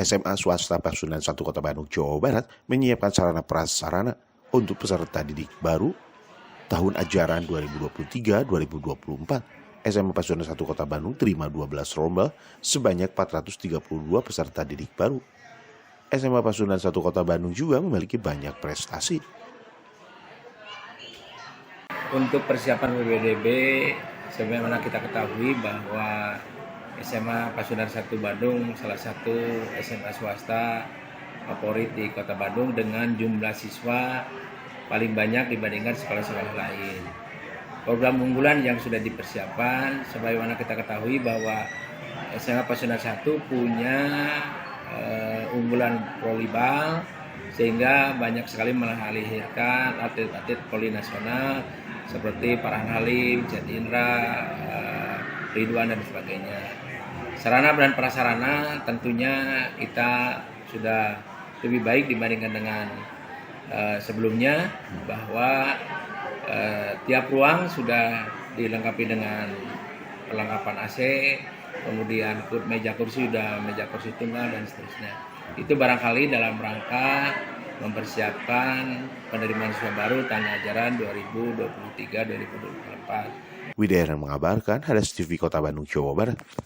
SMA swasta Pasundan 1 Kota Bandung, Jawa Barat menyiapkan sarana prasarana untuk peserta didik baru tahun ajaran 2023-2024. SMA Pasundan 1 Kota Bandung terima 12 lomba sebanyak 432 peserta didik baru. SMA Pasundan 1 Kota Bandung juga memiliki banyak prestasi. Untuk persiapan PPDB, sebagaimana kita ketahui bahwa SMA Pasundan 1 Bandung salah satu SMA swasta favorit di Kota Bandung dengan jumlah siswa paling banyak dibandingkan sekolah-sekolah lain. Program unggulan yang sudah dipersiapkan, sebagaimana kita ketahui bahwa SMA Pasundan 1 punya unggulan volleyball, sehingga banyak sekali melahirkan atlet-atlet voli nasional seperti Farhan Halim, Chet Indra, Ridwan dan sebagainya. Sarana dan prasarana tentunya kita sudah lebih baik dibandingkan dengan sebelumnya, bahwa tiap ruang sudah dilengkapi dengan perlengkapan AC, kemudian meja kursi tunggal dan seterusnya. Itu barangkali dalam rangka mempersiapkan penerimaan siswa baru tahun ajaran 2023-2024. Widya mengabarkan, Hadas TV Kota Bandung, Jawa Barat.